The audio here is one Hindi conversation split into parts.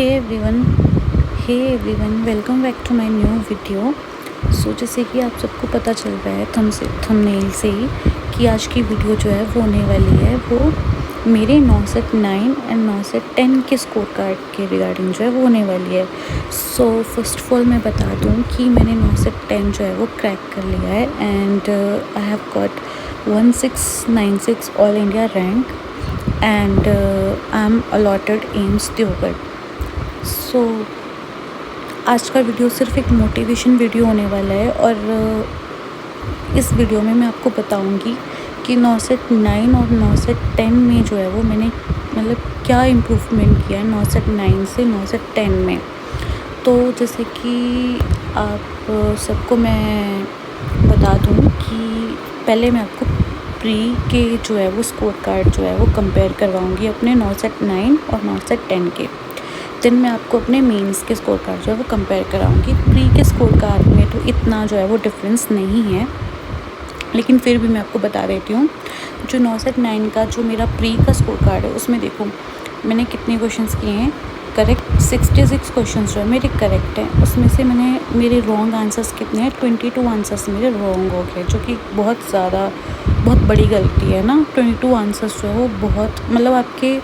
Everyone hey everyone welcome back to my new video. जैसे कि आप सबको पता चल रहा है थंबनेल से ही कि आज की वीडियो जो है वो होने वाली है वो मेरे 9 से 9 एंड 9 से 10 के स्कोर कार्ड के रिगार्डिंग जो है वो होने वाली है। फर्स्ट ऑफ ऑल मैं बता दूं कि मैंने 9 से 10 जो है वो क्रैक कर लिया है and I have got 1696 all India rank and I am allotted AIIMS देवगढ़। आज का वीडियो सिर्फ एक मोटिवेशन वीडियो होने वाला है और इस वीडियो में मैं आपको बताऊंगी कि 9 से 9 और 9 से 10 में जो है वो मैंने मतलब क्या इम्प्रूवमेंट किया है 9 से 9 से 9 से 10 में। तो जैसे कि आप सबको मैं बता दूं कि पहले मैं आपको प्री के जो है वो स्कोर कार्ड जो है वो कंपेयर करवाऊंगी अपने 9 से 9 और 9 से 10 के। दिन मैं आपको अपने मेंस के स्कोर कार्ड जो है वो कंपेयर कराऊंगी। प्री के स्कोर कार्ड में तो इतना जो है वो डिफरेंस नहीं है, लेकिन फिर भी मैं आपको बता देती हूँ। जो 9 से 9 का जो मेरा प्री का स्कोर कार्ड है उसमें देखो मैंने कितने क्वेश्चंस किए हैं करेक्ट। 66 क्वेश्चंस जो है मेरे करेक्ट हैं। उसमें से मेरे रॉन्ग आंसर्स कितने हैं 22 आंसर्स मेरे रॉन्ग हो गए, जो कि बहुत बड़ी गलती है ना। 22 आंसर्स जो है वो बहुत मतलब आपके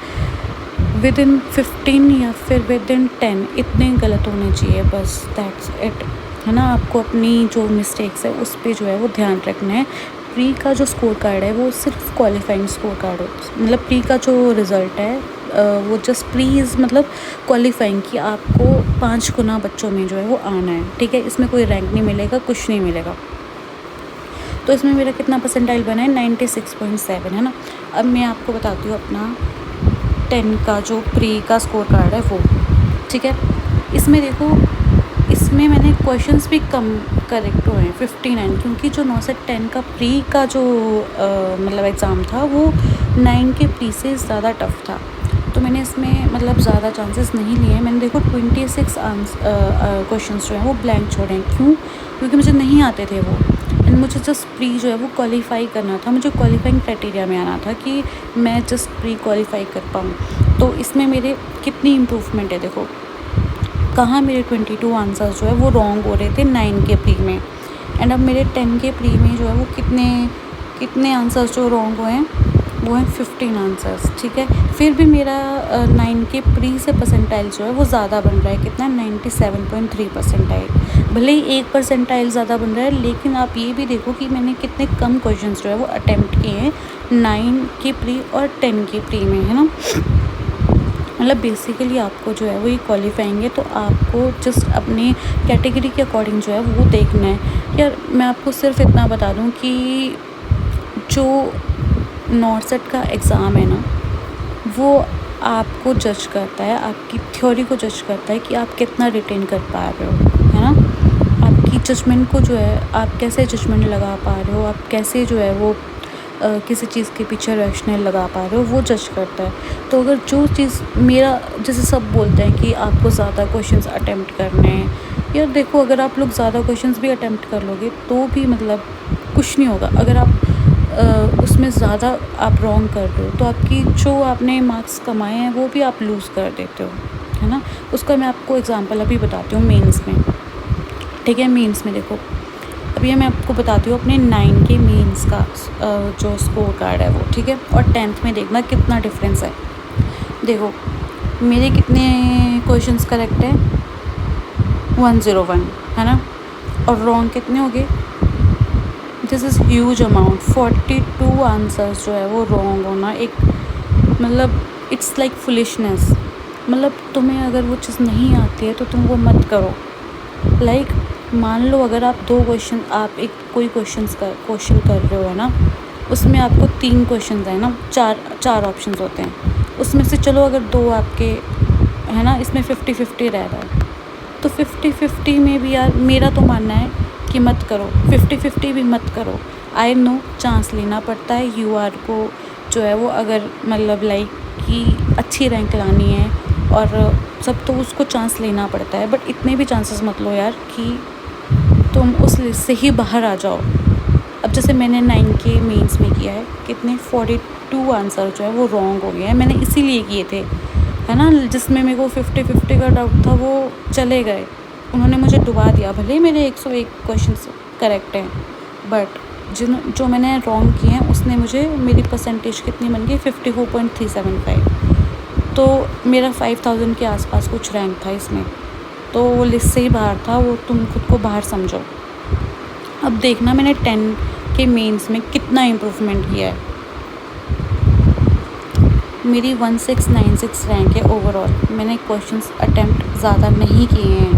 विद इन 15 या फिर विद इन 10 इतने गलत होने चाहिए, बस दैट्स इट, है ना। आपको अपनी जो मिस्टेक्स है उस पर जो है वो ध्यान रखना है। प्री का जो स्कोर कार्ड है वो सिर्फ क्वालिफाइंग स्कोर कार्ड हो, मतलब प्री का जो रिज़ल्ट है वो जस्ट प्लीज़ मतलब क्वालिफाइंग कि आपको 5 गुना बच्चों में जो है वो आना है, ठीक है। इसमें कोई रैंक नहीं मिलेगा, कुछ नहीं मिलेगा। तो इसमें मेरा कितना परसेंटाइल बना है 96.7, है ना। अब मैं आपको बताती हूँ अपना 10 का जो प्री का स्कोर कार्ड है वो, ठीक है। इसमें देखो इसमें मैंने क्वेश्चंस भी कम करेक्ट हुए हैं 59, क्योंकि जो 9 से 10 का प्री का जो मतलब एग्ज़ाम था वो 9 के प्री से ज़्यादा टफ़ था। तो मैंने इसमें मतलब ज़्यादा चांसेस नहीं लिए। मैंने देखो 26 क्वेश्चंस जो हैं वो ब्लैंक छोड़े हैं। क्यों? क्योंकि मुझे नहीं आते थे वो एंड मुझे जस्ट प्री जो है वो क्वालिफाई करना था। मुझे क्वालिफाइंग क्राइटेरिया में आना था कि मैं जस्ट प्री क्वालिफाई कर पाऊँ। तो इसमें मेरे कितनी इम्प्रूवमेंट है देखो, कहाँ मेरे 22 आंसर्स जो है वो रॉन्ग हो रहे थे 9 के प्री में, एंड अब मेरे 10 के प्री में जो है वो कितने आंसर्स जो रॉन्ग हुए हैं वो हैं 15 आंसर्स, ठीक है। फिर भी मेरा 9 के प्री से परसेंटाइल जो है वो ज़्यादा बन रहा है, कितना 97.3 परसेंटाइल। भले ही 1 परसेंटाइल ज़्यादा बन रहा है, लेकिन आप ये भी देखो कि मैंने कितने कम क्वेश्चंस जो है वो अटैम्प्ट किए हैं 9 के प्री और 10 के प्री में, है ना। मतलब बेसिकली आपको जो है वो ये क्वालिफाइंग है, तो आपको जस्ट अपने कैटेगरी के अकॉर्डिंग जो है वो देखना है। यार मैं आपको सिर्फ इतना बता दूं कि जो नॉर्सेट का एग्ज़ाम है ना वो आपको जज करता है, आपकी थ्योरी को जज करता है कि आप कितना रिटेन कर पा रहे हो, है ना। आपकी जजमेंट को जो है आप कैसे जजमेंट लगा पा रहे हो, आप कैसे जो है वो किसी चीज़ के पीछे रैशनल लगा पा रहे हो, वो जज करता है। तो अगर जो चीज़ मेरा जैसे सब बोलते हैं कि आपको ज़्यादा क्वेश्चंस अटैम्प्ट करने हैं, यार देखो अगर आप लोग ज़्यादा क्वेश्चंस भी अटैम्प्ट कर लोगे तो भी मतलब कुछ नहीं होगा। अगर आप उसमें ज़्यादा आप रॉन्ग कर रहे हो तो आपकी जो आपने मार्क्स कमाए हैं वो भी आप लूज़ कर देते हो, है ना। उसका मैं आपको एग्जांपल अभी बताती हूँ मेंस में, ठीक है। मेंस में देखो अभी मैं आपको बताती हूँ अपने 9 के मेंस का जो स्कोर कार्ड है वो, ठीक है। और 10th में देखना कितना डिफरेंस है। देखो मेरे कितने क्वेश्चंस करेक्ट है 101, है ना, और रॉन्ग कितने हो गए, this is huge amount 42 answers जो है वो रॉन्ग होना एक मतलब इट्स लाइक फुलिशनेस। मतलब तुम्हें अगर वो चीज़ नहीं आती है तो तुम वो मत करो। लाइक मान लो अगर आप आप कोई क्वेश्चन कर रहे हो, है ना, उसमें आपको 3 क्वेश्चन है ना, चार ऑप्शंस होते हैं, उसमें से चलो अगर 2 आपके, है ना, इसमें 50-50 रह रहा है, तो 50-50 में भी यार मेरा तो मानना है कि मत करो, 50-50 भी मत करो। आई नो चांस लेना पड़ता है यूआर को जो है वो, अगर मतलब लाइक कि अच्छी रैंक लानी है और सब, तो उसको चांस लेना पड़ता है, बट इतने भी चांसेस मत लो यार कि तुम उस लिस्ट से ही बाहर आ जाओ। अब जैसे मैंने 9 के मेंस में किया है, कितने 42 आंसर जो है वो रॉन्ग हो गए हैं, मैंने इसीलिए किए थे है ना, जिसमें मेरे को 50-50 का डाउट था वो चले गए, उन्होंने मुझे डुबा दिया। भले ही मेरे 101 क्वेश्चंस करेक्ट हैं, बट जो मैंने रॉन्ग किए हैं उसने मुझे, मेरी परसेंटेज कितनी बन गई 54.375, तो मेरा 5000 के आसपास कुछ रैंक था इसमें, तो वो लिस्ट से ही बाहर था, वो तुम खुद को बाहर समझो। अब देखना मैंने 10 के मेंस में कितना इम्प्रूवमेंट किया है। मेरी 1696 रैंक है ओवरऑल। मैंने क्वेश्चंस अटेम्प्ट ज़्यादा नहीं किए हैं,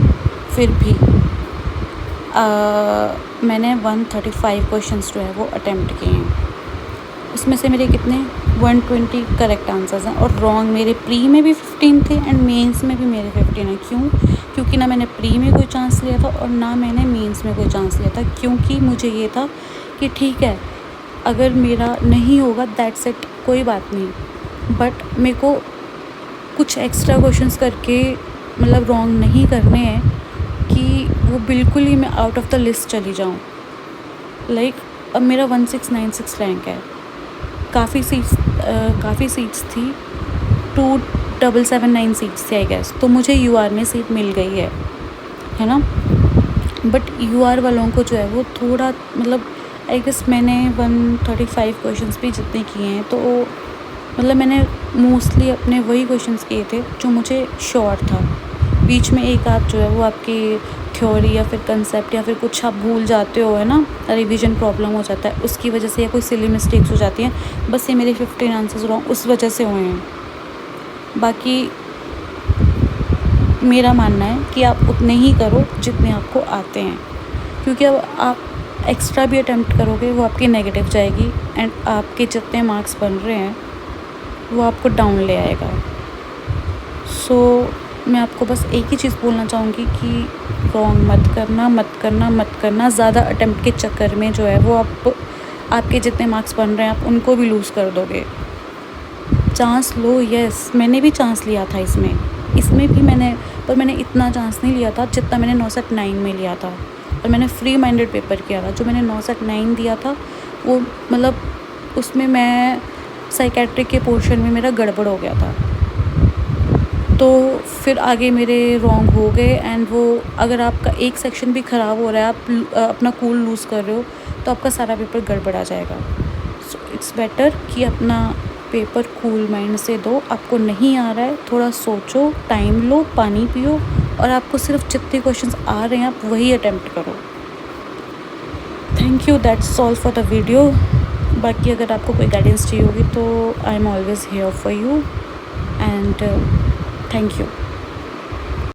फिर भी मैंने 135 क्वेश्चंस जो है वो अटेम्प्ट किए हैं। उसमें से मेरे कितने 120 करेक्ट आंसर्स हैं, और रॉन्ग मेरे प्री में भी 15 थे एंड मेंस में भी मेरे 15 हैं। क्यों? क्योंकि ना मैंने प्री में कोई चांस लिया था और ना मैंने मेंस में कोई चांस लिया था, क्योंकि मुझे ये था कि ठीक है, अगर मेरा नहीं होगा दैट्स इट, कोई बात नहीं, बट मेरे को कुछ एक्स्ट्रा क्वेश्चंस करके मतलब रॉन्ग नहीं करने हैं कि वो बिल्कुल ही मैं आउट ऑफ द लिस्ट चली जाऊँ। लाइक अब मेरा 1696 रैंक है, काफ़ी सीट्स थी, 2779 सीट्स थी आई गेस, तो मुझे यूआर में सीट मिल गई है ना। बट यूआर वालों को जो है वो थोड़ा मतलब आई गेस मैंने 135 क्वेश्चंस भी जितने किए हैं, तो मतलब मैंने मोस्टली अपने वही क्वेश्चंस किए थे जो मुझे श्योर था। बीच में एक आध जो है वो आपकी थ्योरी या फिर कंसेप्ट या फिर कुछ आप भूल जाते हो, है ना, रिवीजन प्रॉब्लम हो जाता है, उसकी वजह से या कोई सिली मिस्टेक्स हो जाती हैं, बस ये मेरे 15 आंसर्स रॉन्ग उस वजह से हुए हैं। बाकी मेरा मानना है कि आप उतने ही करो जितने आपको आते हैं, क्योंकि अब आप एक्स्ट्रा भी अटैम्प्ट करोगे वो आपकी नेगेटिव जाएगी एंड आपके जितने मार्क्स बन रहे हैं वो आपको डाउन ले आएगा। सो मैं आपको बस एक ही चीज़ बोलना चाहूँगी कि रॉन्ग मत करना। ज़्यादा अटेम्प्ट के चक्कर में जो है वो आपके जितने मार्क्स बन रहे हैं आप उनको भी लूज़ कर दोगे। चांस लो, यस मैंने भी चांस लिया था इसमें भी मैंने इतना चांस नहीं लिया था जितना मैंने 909 में लिया था, और मैंने फ्री माइंडेड पेपर किया था। जो मैंने 909 दिया था वो मतलब उसमें मैं साइकेट्रिक के पोर्शन में मेरा गड़बड़ हो गया था, तो फिर आगे मेरे रॉन्ग हो गए एंड वो अगर आपका एक सेक्शन भी ख़राब हो रहा है, आप अपना कूल लूज़ कर रहे हो, तो आपका सारा पेपर गड़बड़ा जाएगा। सो इट्स बेटर कि अपना पेपर कूल माइंड से दो। आपको नहीं आ रहा है, थोड़ा सोचो, टाइम लो, पानी पियो, और आपको सिर्फ जितने क्वेश्चंस आ रहे हैं आप वही अटेम्प्ट करो। Thank you, that's all for the video. बाकी अगर आपको कोई गाइडेंस चाहिए होगी तो I am always here for you and thank you.